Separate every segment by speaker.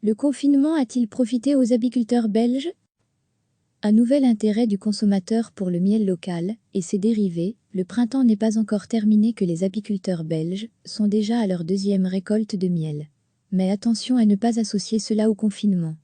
Speaker 1: Le confinement a-t-il profité aux apiculteurs belges? Un nouvel intérêt du consommateur pour le miel local et ses dérivés, le printemps n'est pas encore terminé que les apiculteurs belges sont déjà à leur deuxième récolte de miel. Mais attention à ne pas associer cela au confinement.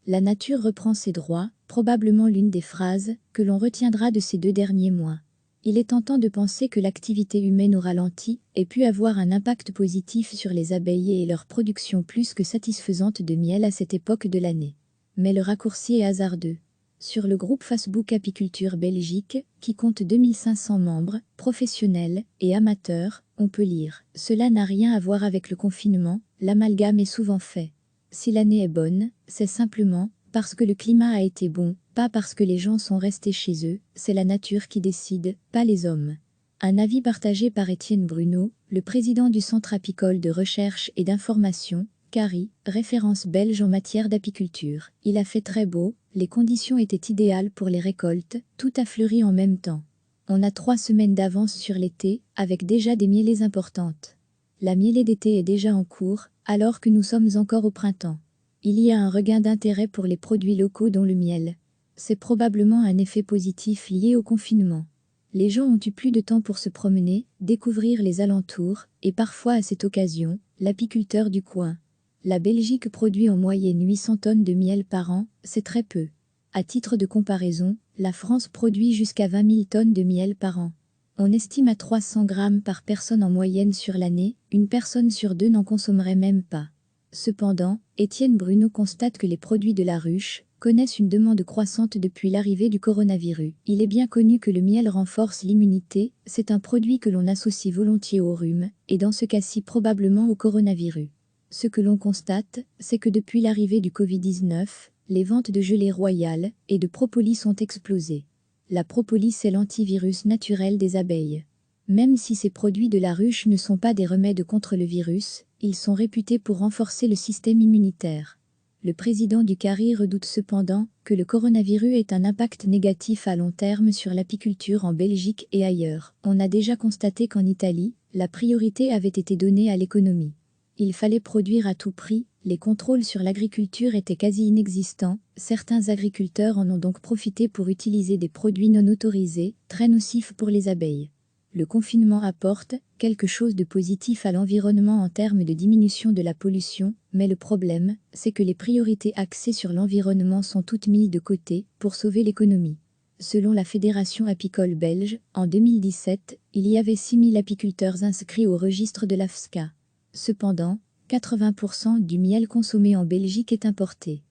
Speaker 1: La nature reprend ses droits, probablement l'une des phrases que l'on retiendra de ces 2 derniers mois. Il est tentant de penser que l'activité humaine au ralenti ait pu avoir un impact positif sur les abeilles et leur production plus que satisfaisante de miel à cette époque de l'année. Mais le raccourci est hasardeux. Sur le groupe Facebook Apiculture Belgique, qui compte 2500 membres, professionnels et amateurs, on peut lire « Cela n'a rien à voir avec le confinement, l'amalgame est souvent fait. Si l'année est bonne, c'est simplement parce que le climat a été bon, pas parce que les gens sont restés chez eux, c'est la nature qui décide, pas les hommes. » Un avis partagé par Étienne Bruno, le président du Centre apicole de recherche et d'information, CARI, référence belge en matière d'apiculture. Il a fait très beau, les conditions étaient idéales pour les récoltes, tout a fleuri en même temps. On a 3 semaines d'avance sur l'été, avec déjà des mielées importantes. La mielée d'été est déjà en cours, alors que nous sommes encore au printemps. Il y a un regain d'intérêt pour les produits locaux dont le miel. C'est probablement un effet positif lié au confinement. Les gens ont eu plus de temps pour se promener, découvrir les alentours, et parfois à cette occasion, l'apiculteur du coin. La Belgique produit en moyenne 800 tonnes de miel par an, c'est très peu. À titre de comparaison, la France produit jusqu'à 20 000 tonnes de miel par an. On estime à 300 grammes par personne en moyenne sur l'année, une personne sur 2 n'en consommerait même pas. Cependant, Étienne Bruno constate que les produits de la ruche connaissent une demande croissante depuis l'arrivée du coronavirus. Il est bien connu que le miel renforce l'immunité, c'est un produit que l'on associe volontiers au rhume, et dans ce cas-ci probablement au coronavirus. Ce que l'on constate, c'est que depuis l'arrivée du Covid-19, les ventes de gelée royale et de propolis ont explosé. La propolis est l'antivirus naturel des abeilles. Même si ces produits de la ruche ne sont pas des remèdes contre le virus, ils sont réputés pour renforcer le système immunitaire. Le président du CARI redoute cependant que le coronavirus ait un impact négatif à long terme sur l'apiculture en Belgique et ailleurs. On a déjà constaté qu'en Italie, la priorité avait été donnée à l'économie. Il fallait produire à tout prix, les contrôles sur l'agriculture étaient quasi inexistants, certains agriculteurs en ont donc profité pour utiliser des produits non autorisés, très nocifs pour les abeilles. Le confinement apporte quelque chose de positif à l'environnement en termes de diminution de la pollution, mais le problème, c'est que les priorités axées sur l'environnement sont toutes mises de côté pour sauver l'économie. Selon la Fédération apicole belge, en 2017, il y avait 6000 apiculteurs inscrits au registre de l'AFSCA. Cependant, 80% du miel consommé en Belgique est importé.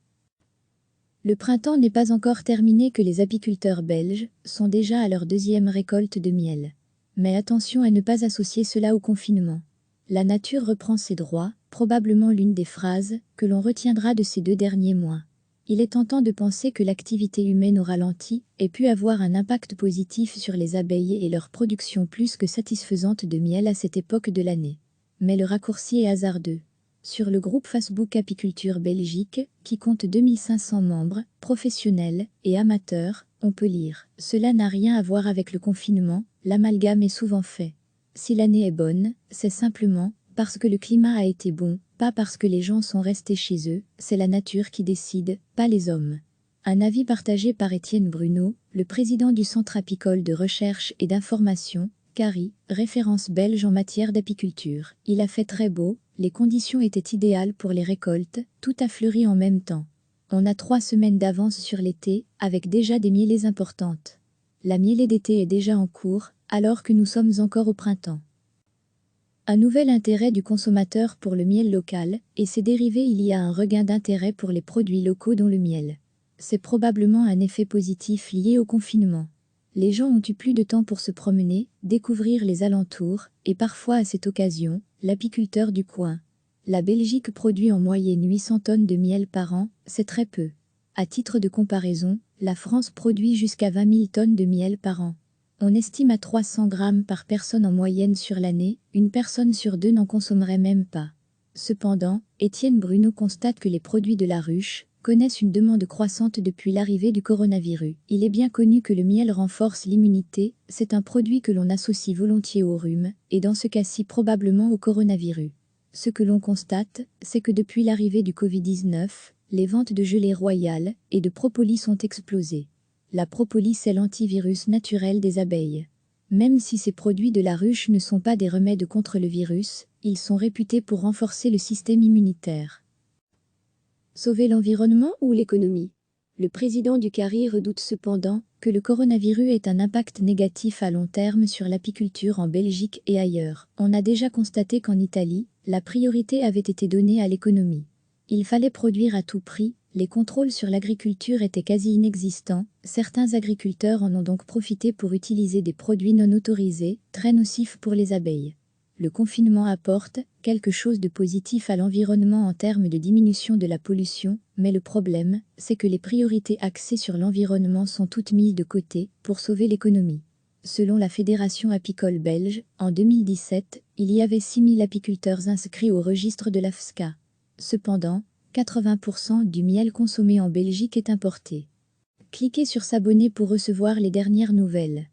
Speaker 1: Le printemps n'est pas encore terminé que les apiculteurs belges sont déjà à leur deuxième récolte de miel. Mais attention à ne pas associer cela au confinement. La nature reprend ses droits, probablement l'une des phrases que l'on retiendra de ces 2 derniers mois. Il est tentant de penser que l'activité humaine au ralenti ait pu avoir un impact positif sur les abeilles et leur production plus que satisfaisante de miel à cette époque de l'année. Mais le raccourci est hasardeux. Sur le groupe Facebook Apiculture Belgique, qui compte 2500 membres, professionnels et amateurs, on peut lire « Cela n'a rien à voir avec le confinement, l'amalgame est souvent fait. Si l'année est bonne, c'est simplement parce que le climat a été bon, pas parce que les gens sont restés chez eux, c'est la nature qui décide, pas les hommes. » Un avis partagé par Étienne Bruno, le président du Centre apicole de recherche et d'information, CARI, référence belge en matière d'apiculture. Il a fait très beau, les conditions étaient idéales pour les récoltes, tout a fleuri en même temps. On a 3 semaines d'avance sur l'été, avec déjà des mielées importantes. La mielée d'été est déjà en cours, alors que nous sommes encore au printemps. Un nouvel intérêt du consommateur pour le miel local et ses dérivés. Il y a un regain d'intérêt pour les produits locaux dont le miel. C'est probablement un effet positif lié au confinement. Les gens ont eu plus de temps pour se promener, découvrir les alentours, et parfois à cette occasion, l'apiculteur du coin. La Belgique produit en moyenne 800 tonnes de miel par an, c'est très peu. À titre de comparaison, la France produit jusqu'à 20 000 tonnes de miel par an. On estime à 300 grammes par personne en moyenne sur l'année, une personne sur 2 n'en consommerait même pas. Cependant, Étienne Bruno constate que les produits de la ruche connaissent une demande croissante depuis l'arrivée du coronavirus. Il est bien connu que le miel renforce l'immunité, c'est un produit que l'on associe volontiers au rhume, et dans ce cas-ci probablement au coronavirus. Ce que l'on constate, c'est que depuis l'arrivée du Covid-19, les ventes de gelée royale et de propolis ont explosé. La propolis est l'antivirus naturel des abeilles. Même si ces produits de la ruche ne sont pas des remèdes contre le virus, ils sont réputés pour renforcer le système immunitaire. Sauver l'environnement ou l'économie? Le président du CARI redoute cependant que le coronavirus ait un impact négatif à long terme sur l'apiculture en Belgique et ailleurs. On a déjà constaté qu'en Italie, la priorité avait été donnée à l'économie. Il fallait produire à tout prix, les contrôles sur l'agriculture étaient quasi inexistants, certains agriculteurs en ont donc profité pour utiliser des produits non autorisés, très nocifs pour les abeilles. Le confinement apporte quelque chose de positif à l'environnement en termes de diminution de la pollution, mais le problème, c'est que les priorités axées sur l'environnement sont toutes mises de côté pour sauver l'économie. Selon la Fédération apicole belge, en 2017, il y avait 6000 apiculteurs inscrits au registre de l'AFSCA. Cependant, 80% du miel consommé en Belgique est importé. Cliquez sur s'abonner pour recevoir les dernières nouvelles.